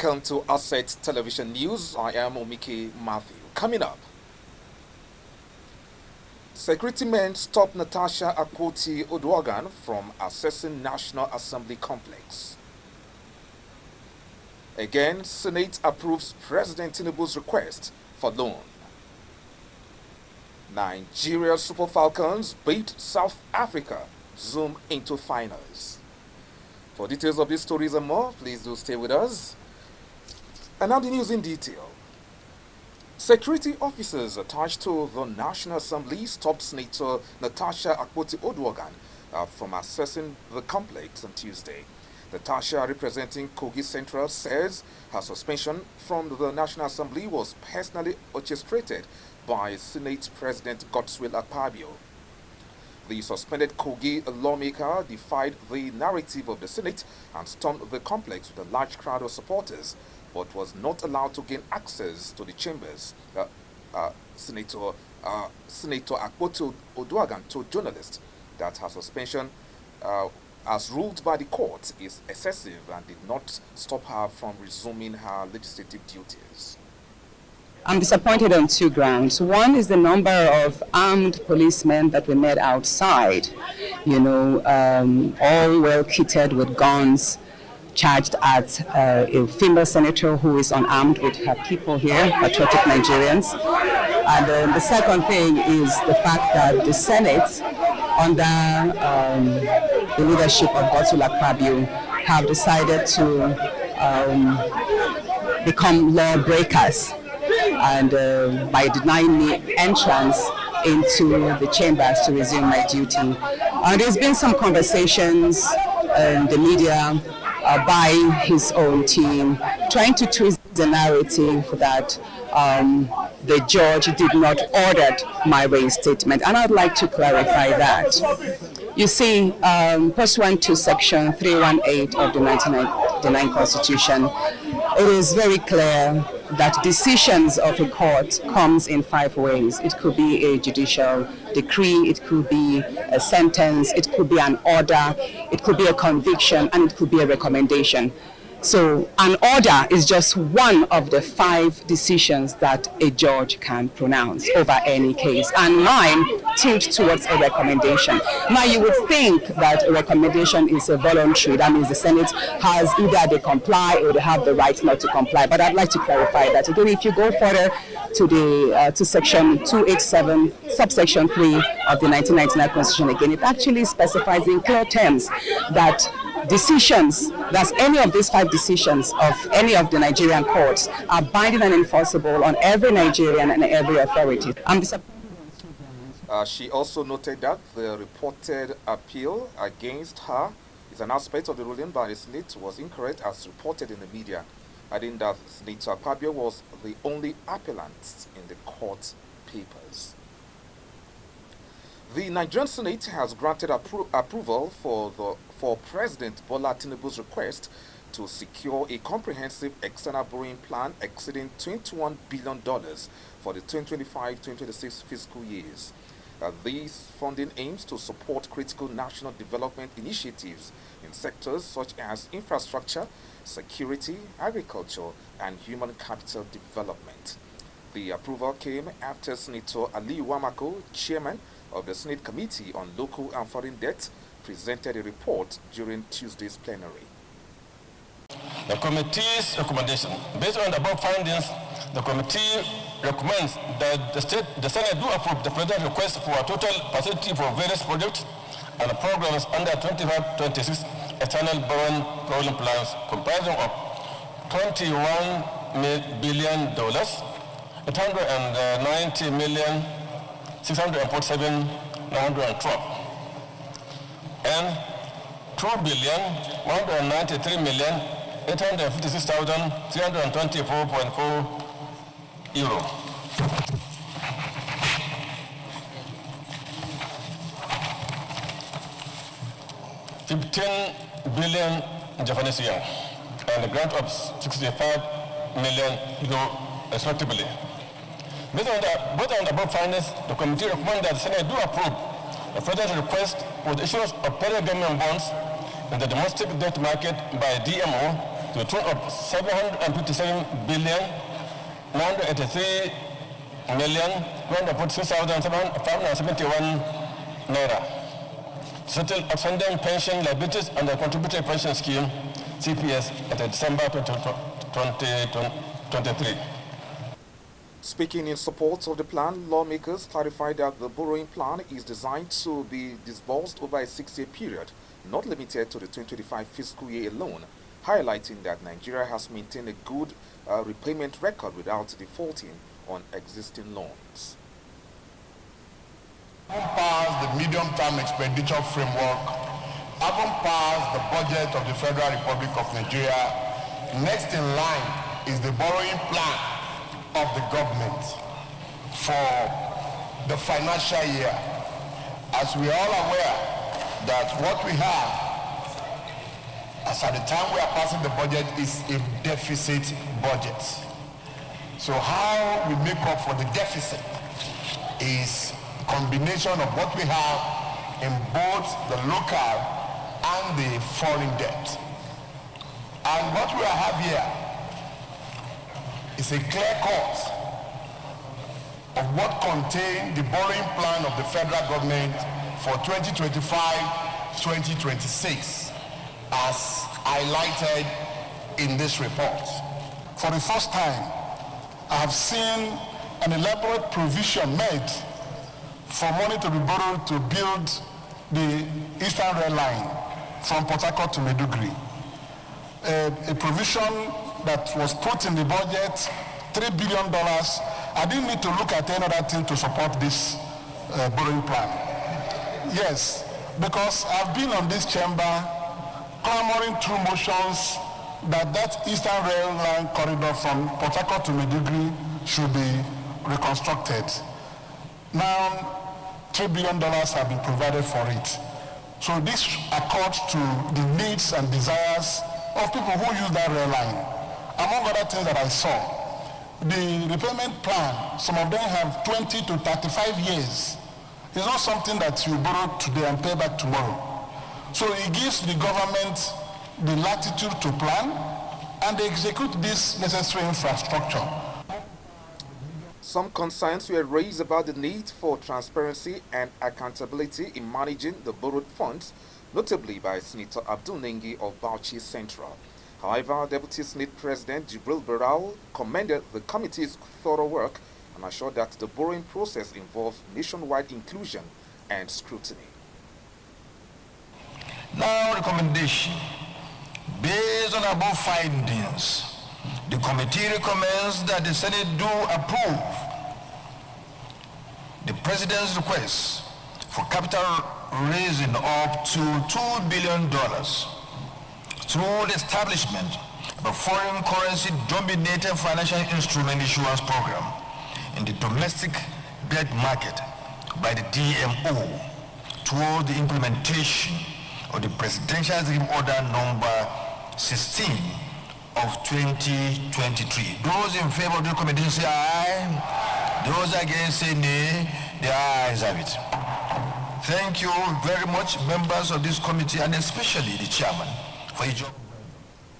Welcome to Asset Television News. I am Omike Matthew. Coming up, security men stop Natasha Akpoti-Oduogan from accessing National Assembly complex. Again, Senate approves President Tinubu's request for loan. Nigeria Super Falcons beat South Africa, zoom into finals. For details of these stories and more, please do stay with us. And now the news in detail. Security officers attached to the National Assembly stopped Senator Natasha Akpoti-Oduogan from accessing the complex on Tuesday. Natasha, representing Kogi Central, says her suspension from the National Assembly was personally orchestrated by Senate President Godswill Akpabio. The suspended Kogi lawmaker defied the narrative of the Senate and stormed the complex with a large crowd of supporters, but was not allowed to gain access to the chambers. Senator Akpoti-Oduogan told journalists that her suspension, as ruled by the court, is excessive and did not stop her from resuming her legislative duties. I'm disappointed on two grounds. One is the number of armed policemen that we met outside, all well kitted with guns, charged at a female senator who is unarmed with her people here, patriotic Nigerians. And the second thing is the fact that the Senate, under the leadership of Godswill Akpabio, have decided to become lawbreakers, and by denying me entrance into the chambers to resume my duty. There's been some conversations in the media by his own team trying to twist the narrative that the judge did not order my reinstatement, and I'd like to clarify that. You see, pursuant to Section 318 of the 1999 Constitution, it is very clear that decisions of a court comes in 5 ways. It could be a judicial decree, it could be a sentence, it could be an order, it could be a conviction, and it could be a recommendation. So an order is just one of the 5 decisions that a judge can pronounce over any case, and mine tilt towards a recommendation. Now you would think that a recommendation is a voluntary, that means the Senate has either they comply or they have the right not to comply, but I'd like to clarify that. Again, if you go further to the to section 287 subsection 3 of the 1999 Constitution, again, it actually specifies in clear terms that decisions, that's any of these 5 decisions of any of the Nigerian courts, are binding and enforceable on every Nigerian and every authority. She also noted that the reported appeal against her is an aspect of the ruling by the Senate was incorrect as reported in the media, adding that Senator Akpabio was the only appellant in the court papers. The Nigerian Senate has granted approval for President Bola Tinubu's request to secure a comprehensive external borrowing plan exceeding $21 billion for the 2025-2026 fiscal years. This funding aims to support critical national development initiatives in sectors such as infrastructure, security, agriculture, and human capital development. The approval came after Senator Aliyu Wamako, chairman of the Senate Committee on Local and Foreign Debt, presented a report during Tuesday's plenary. The committee's recommendation. Based on the above findings, the committee recommends that the Senate do approve the President's request for a total facility for various projects and programs under 25-26 external borrowing plans comprising of $21 billion, $890,647,912, and €2,193,856,324.4. $15 billion Japanese yen, and a grant of €65 million respectively. Based on both on the above findings, the committee recommends that the Senate do approve the President's request for the issuance of federal government bonds in the domestic debt market by DMO to the tune of 757 billion 983 million 246,571 naira. Settle outstanding pension liabilities under contributory pension scheme CPS at December 2023. Speaking in support of the plan, lawmakers clarified that the borrowing plan is designed to be disbursed over a 6-year period, not limited to the 2025 fiscal year alone, highlighting that Nigeria has maintained a good repayment record without defaulting on existing loans. Passed the medium-term expenditure framework, haven't passed the budget of the Federal Republic of Nigeria. Next in line is the borrowing plan of the government for the financial year. As we are all aware that what we have as at the time we are passing the budget is a deficit budget. So how we make up for the deficit is combination of what we have in both the local and the foreign debt. And what we have here is a clear cut of what contained the borrowing plan of the federal government for 2025-2026 as highlighted in this report. For the first time, I have seen an elaborate provision made for money to be borrowed to build the Eastern Rail Line from Port Harcourt to Maiduguri. A provision that was put in the budget, $3 billion. I didn't need to look at any other thing to support this borrowing plan. Yes, because I've been on this chamber clamoring through motions that Eastern Rail Line corridor from Port Harcourt to Maiduguri should be reconstructed. Now, $3 billion have been provided for it. So this accords to the needs and desires of people who use that rail line. Among other things that I saw, the repayment plan, some of them have 20 to 35 years. It's not something that you borrow today and pay back tomorrow. So it gives the government the latitude to plan and they execute this necessary infrastructure. Some concerns were raised about the need for transparency and accountability in managing the borrowed funds, notably by Senator Abdul Nengi of Bauchi Central. However, Deputy Senate President Jibril Barau commended the committee's thorough work and assured that the borrowing process involved nationwide inclusion and scrutiny. Now, recommendation. Based on above findings, the committee recommends that the Senate do approve the President's request for capital raising up to $2 billion through the establishment of a foreign currency dominated financial instrument issuance program in the domestic debt market by the DMO toward the implementation of the Presidential Executive Order number 16 of 2023. Those in favor of the recommendation say aye. Those against say nay. The ayes have it. Thank you very much, members of this committee, and especially the chairman, for your job.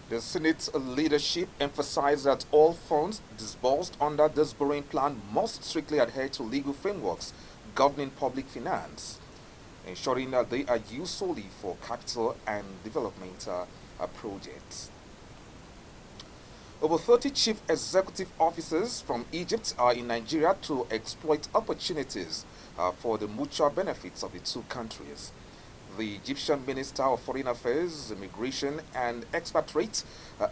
The Senate leadership emphasized that all funds disbursed under this borrowing plan must strictly adhere to legal frameworks governing public finance, ensuring that they are used solely for capital and developmental projects. Over 30 chief executive officers from Egypt are in Nigeria to exploit opportunities for the mutual benefits of the two countries. The Egyptian Minister of Foreign Affairs, Immigration and Expatriate,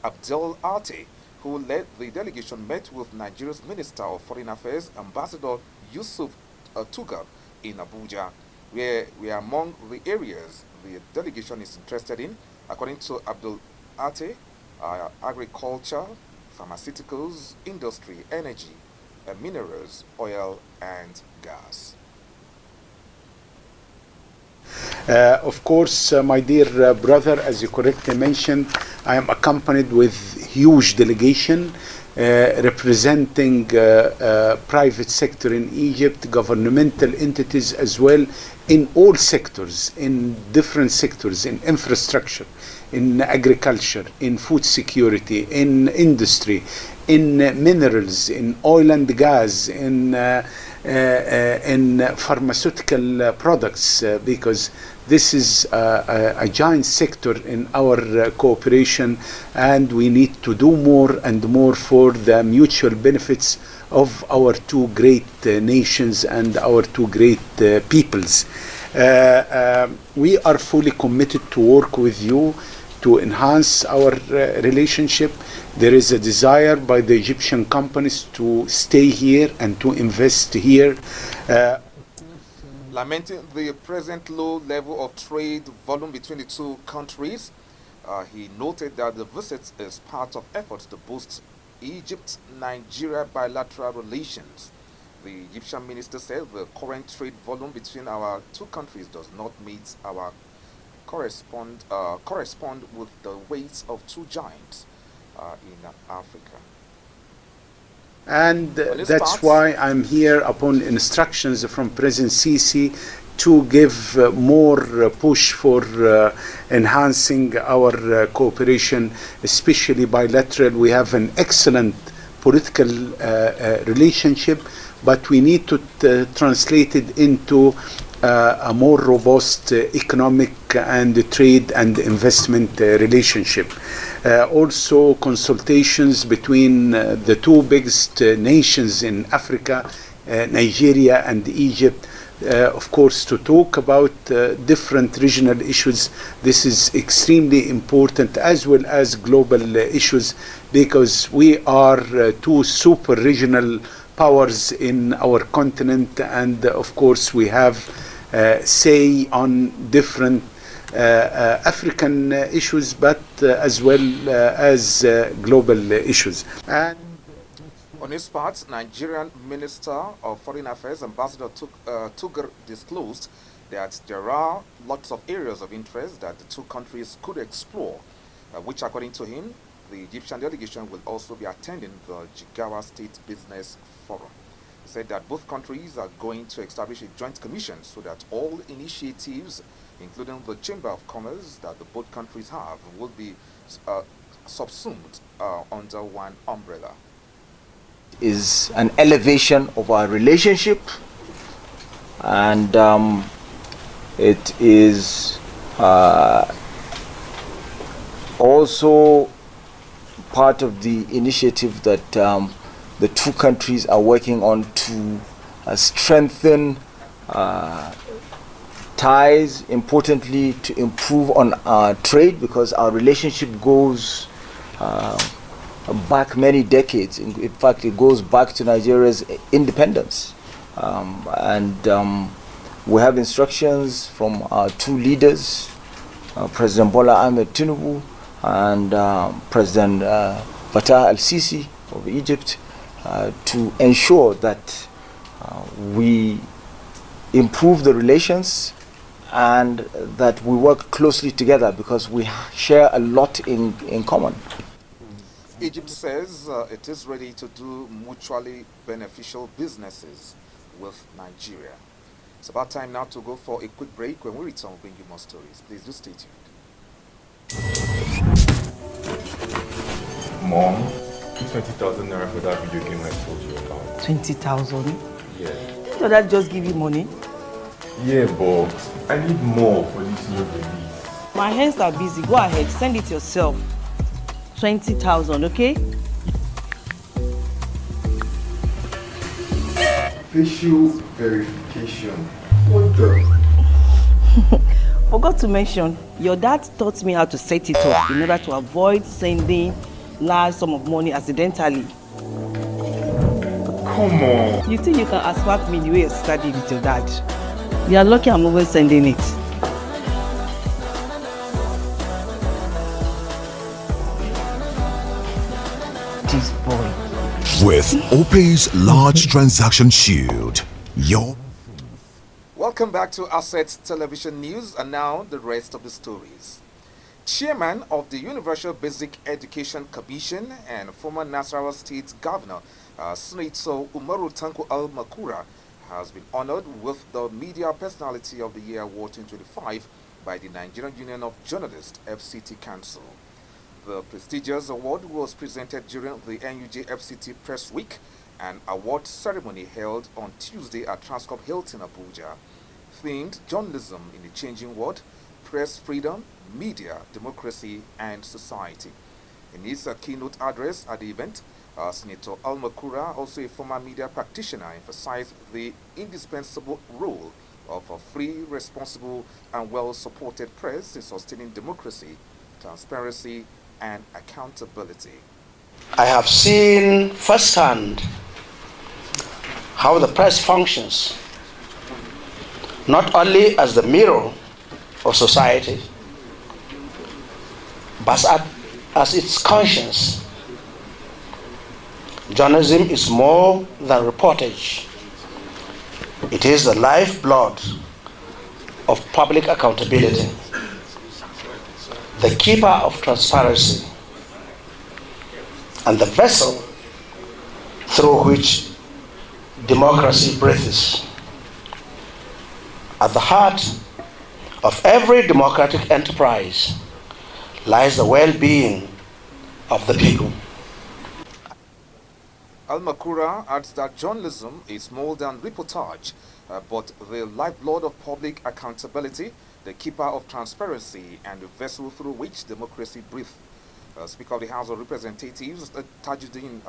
Abdel Ate, who led the delegation, met with Nigeria's Minister of Foreign Affairs, Ambassador Yusuf Tugar, in Abuja, where we are among the areas the delegation is interested in, according to Abdel Ate, agriculture, pharmaceuticals, industry, energy, minerals, oil, and gas. Of course, my dear brother, as you correctly mentioned, I am accompanied with huge delegation representing private sector in Egypt, governmental entities as well, in all sectors, in different sectors, in infrastructure, in agriculture, in food security, in industry, in minerals, in oil and gas, in pharmaceutical products, because this is a giant sector in our cooperation, and we need to do more and more for the mutual benefits of our two great nations and our two great peoples. We are fully committed to work with you to enhance our relationship. There is a desire by the Egyptian companies to stay here and to invest here. Lamenting the present low level of trade volume between the two countries, he noted that the visit is part of efforts to boost Egypt-Nigeria bilateral relations. The Egyptian minister said the current trade volume between our two countries does not meet our correspond with the weight of two giants in Africa. And that's why I'm here upon instructions from President Sisi to give more push for enhancing our cooperation, especially bilateral. We have an excellent political relationship, but we need to translate it into a more robust economic and trade and investment relationship. Also consultations between the two biggest nations in Africa, Nigeria and Egypt, of course, to talk about different regional issues. This is extremely important, as well as global issues, because we are two super regional powers in our continent, and of course we have say on different African issues, but as well as global issues. And on his part, Nigerian Minister of Foreign Affairs, Ambassador Tugar, disclosed that there are lots of areas of interest that the two countries could explore, which, according to him, the Egyptian delegation will also be attending the Jigawa State Business Forum. He said that both countries are going to establish a joint commission so that all initiatives, including the Chamber of Commerce that the both countries have, will be subsumed under one umbrella. Is an elevation of our relationship, and it is also part of the initiative that the two countries are working on to strengthen ties, importantly to improve on our trade, because our relationship goes back many decades. In fact, it goes back to Nigeria's independence. We have instructions from our two leaders, President Bola Ahmed Tinubu and President Fattah al-Sisi of Egypt, to ensure that we improve the relations and that we work closely together, because we share a lot in common. Egypt says it is ready to do mutually beneficial businesses with Nigeria. It's about time now to go for a quick break. When we return, we'll bring you more stories. Please do stay tuned. Mom, 20,000 naira for that video game I told you about. 20,000? Yeah. Did your dad just give you money? Yeah, but I need more for this new release. My hands are busy. Go ahead, send it yourself. 20,000, okay? Facial verification. What the? Forgot to mention, your dad taught me how to set it up in order to avoid sending large sum of money accidentally. Come on. You think you can assault me the way you studied with your dad? You are lucky I'm always sending it. This boy. With Opay's large transaction shield, Welcome back to Asset Television News, and now the rest of the stories. Chairman of the Universal Basic Education Commission and former Nasarawa State Governor, Senator Umaru Tanko Al-Makura, has been honored with the Media Personality of the Year Award 2025 by the Nigerian Union of Journalists, FCT Council. The prestigious award was presented during the NUJ FCT Press Week, an award ceremony held on Tuesday at Transcorp Hilton, Abuja, themed Journalism in the Changing World, Press Freedom, Media, Democracy, and Society. In his keynote address at the event, Senator Al-Makura, also a former media practitioner, emphasized the indispensable role of a free, responsible, and well-supported press in sustaining democracy, transparency, and accountability. I have seen firsthand how the press functions, not only as the mirror of society, but as its conscience. Journalism is more than reportage. It is the lifeblood of public accountability, the keeper of transparency, and the vessel through which democracy breathes. At the heart of every democratic enterprise lies the well-being of the people. Al-Makura adds that journalism is more than reportage, but the lifeblood of public accountability, the keeper of transparency, and the vessel through which democracy breathes. Speaker of the House of Representatives, Tajuddin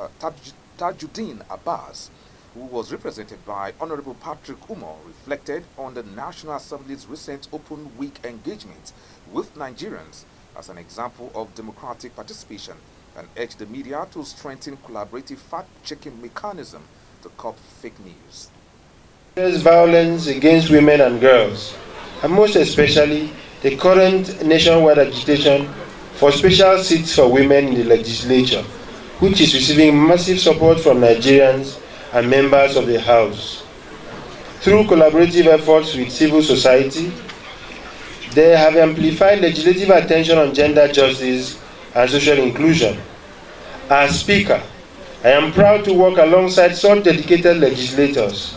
Abbas, who was represented by Honorable Patrick Umar, reflected on the National Assembly's recent Open Week engagement with Nigerians as an example of democratic participation, and urged the media to strengthen collaborative fact-checking mechanism to curb fake news. There's violence against women and girls, and most especially the current nationwide agitation for special seats for women in the legislature, which is receiving massive support from Nigerians and members of the House. Through collaborative efforts with civil society, they have amplified legislative attention on gender justice and social inclusion. As Speaker, I am proud to work alongside such dedicated legislators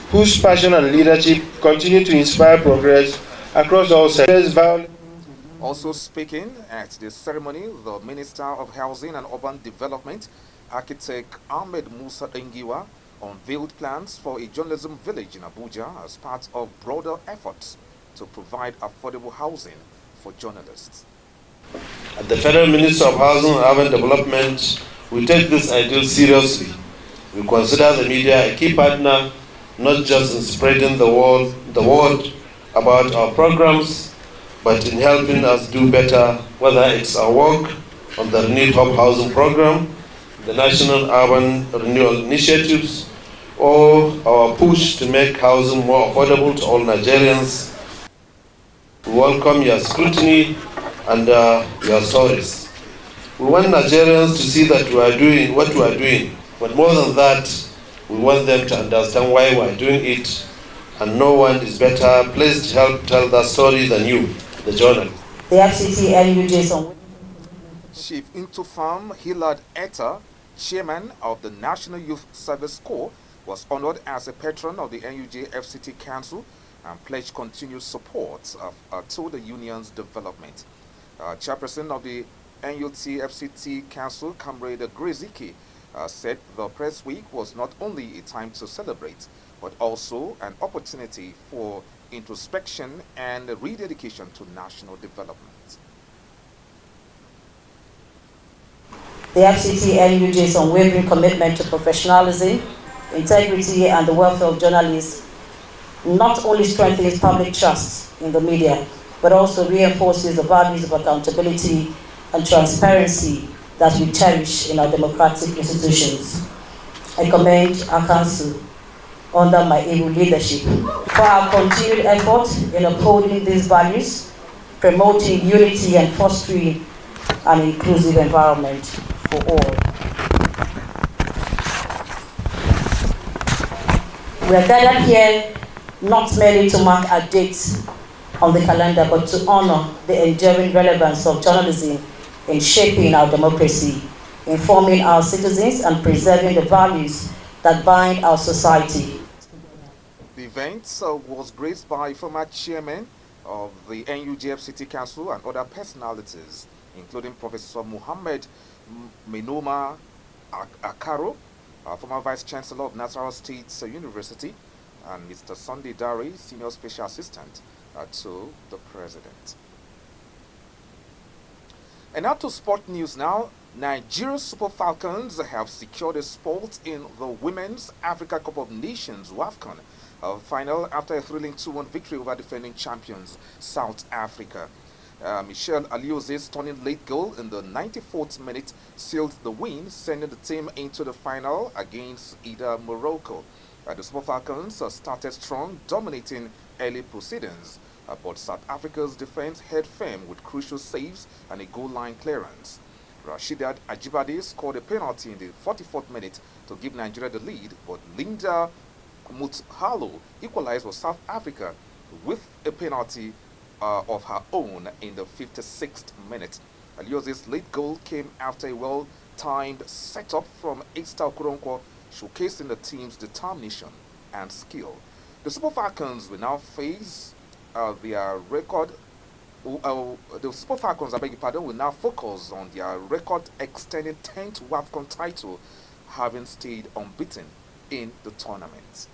whose passion and leadership continue to inspire progress across all sectors. Also speaking at the ceremony, the Minister of Housing and Urban Development, Architect Ahmed Musa Engiwa, unveiled plans for a journalism village in Abuja as part of broader efforts to provide affordable housing for journalists. At the Federal Ministry of Housing and Urban Development, we take this ideal seriously. We consider the media a key partner, not just in spreading the word about our programs, but in helping us do better, whether it's our work on the Renewed Hope Housing Program, the National Urban Renewal Initiatives, or our push to make housing more affordable to all Nigerians. We welcome your scrutiny and your stories. We want Nigerians to see that we are doing what we are doing, but more than that, we want them to understand why we are doing it, and no one is better placed to help tell that story than you, the journalist. The FCT NUJ. Chief Intufam Hilad Etta, Chairman of the National Youth Service Corps, was honored as a patron of the NUJ FCT Council and pledged continued support to the union's development. Chairperson of the NUT FCT Council, Comrade Greziki, said the press week was not only a time to celebrate, but also an opportunity for introspection and rededication to national development. The FCT NUJ's unwavering commitment to professionalism, integrity, and the welfare of journalists not only strengthens public trust in the media, but also reinforces the values of accountability and transparency that we cherish in our democratic institutions. I commend our council under my able leadership for our continued effort in upholding these values, promoting unity and fostering an inclusive environment for all. We are gathered here not merely to mark a date, on the calendar, but to honor the enduring relevance of journalism in shaping our democracy, informing our citizens, and preserving the values that bind our society. The event was graced by former chairman of the NUJF City Council and other personalities, including Professor Muhammad Menoma Akaro, former Vice Chancellor of Nassarawa State University, and Mr. Sunday Dari, Senior Special Assistant to the President. And now to sport news now. Nigeria's Super Falcons have secured a spot in the Women's Africa Cup of Nations WAFCON final after a thrilling 2-1 victory over defending champions South Africa. Michelle Alioze's stunning late goal in the 94th minute sealed the win, sending the team into the final against either Morocco. The Super Falcons started strong, dominating early proceedings, but South Africa's defense held firm with crucial saves and a goal line clearance. Rashidat Ajibade scored a penalty in the 44th minute to give Nigeria the lead, but Linda Muthalo equalized for South Africa with a penalty of her own in the 56th minute. Alioze's late goal came after a well-timed setup from Esther Okoronkwo, showcasing the team's determination and skill. The Super Falcons will now face their record. The Super Falcons, will now focus on their record-extending 10th WAFCON title, having stayed unbeaten in the tournament.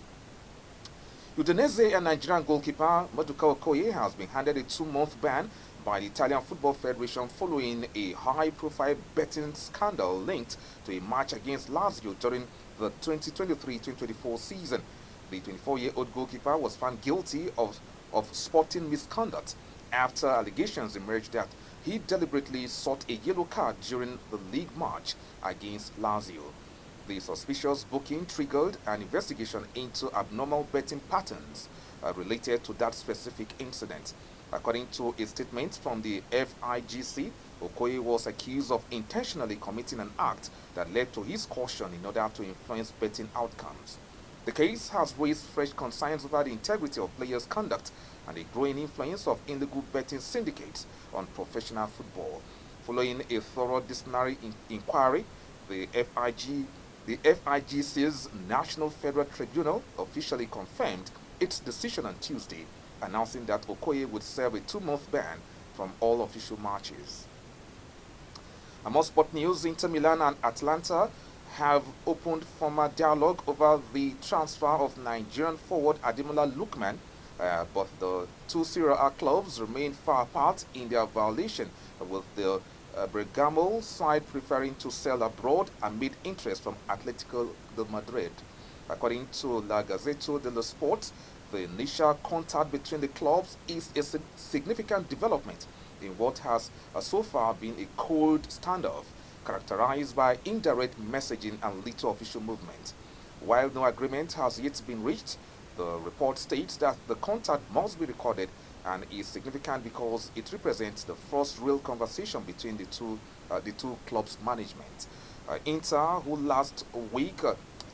Udinese and Nigerian goalkeeper Maduka Okoye has been handed a 2-month ban by the Italian Football Federation following a high-profile betting scandal linked to a match against Lazio during the 2023-2024 season. The 24-year-old goalkeeper was found guilty of sporting misconduct after allegations emerged that he deliberately sought a yellow card during the league match against Lazio. The suspicious booking triggered an investigation into abnormal betting patterns related to that specific incident. According to a statement from the FIGC, Okoye was accused of intentionally committing an act that led to his caution in order to influence betting outcomes. The case has raised fresh concerns over the integrity of players' conduct and the growing influence of illegal betting syndicates on professional football. Following a thorough disciplinary inquiry, the FIGC's National Federal Tribunal officially confirmed its decision on Tuesday, announcing that Okoye would serve a 2-month ban from all official matches. Among sport news, Inter Milan and Atalanta have opened formal dialogue over the transfer of Nigerian forward Ademola Lookman, but the two Serie A clubs remain far apart in their violation, with the Bergamo side preferring to sell abroad amid interest from Atletico de Madrid. According to La Gazzetta dello Sport, the initial contact between the clubs is a significant development in what has so far been a cold standoff, characterized by indirect messaging and little official movement. While no agreement has yet been reached, the report states that the contact must be recorded and is significant because it represents the first real conversation between the two clubs' management. Inter, who last week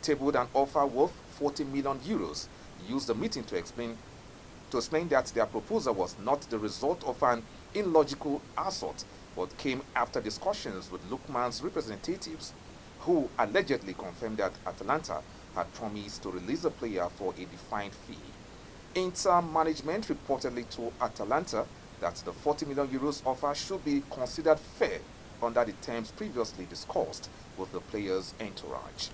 tabled an offer worth 40 million euros, used the meeting to explain that their proposal was not the result of an illogical assault, but came after discussions with Lookman's representatives, who allegedly confirmed that Atalanta had promised to release the player for a defined fee. Inter management reportedly told Atalanta that the 40 million euros offer should be considered fair under the terms previously discussed with the player's entourage.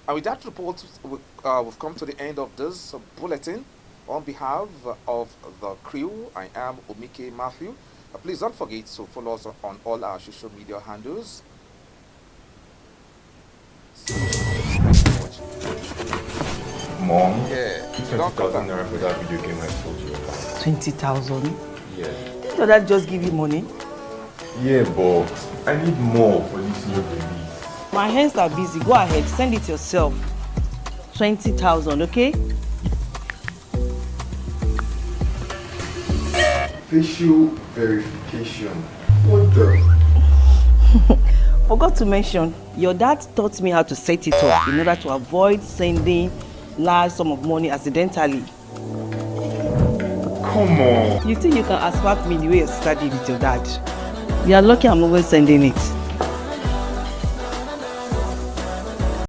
And with that report, we've come to the end of this bulletin. On behalf of the crew, I am Omike Matthew. Please don't forget to follow us on all our social media handles. Mom, yeah, 20,000 naira for that video game I told you about. 20,000? Yeah. Didn't that just give you money? Yeah, but I need more for this new release. My hands are busy. Go ahead, send it yourself. 20,000, okay? Facial verification. What the? Forgot to mention, your dad taught me how to set it up in order to avoid sending large sum of money accidentally. come on. You think you can asphalt me the way you studied with your dad? You are lucky I'm always sending it.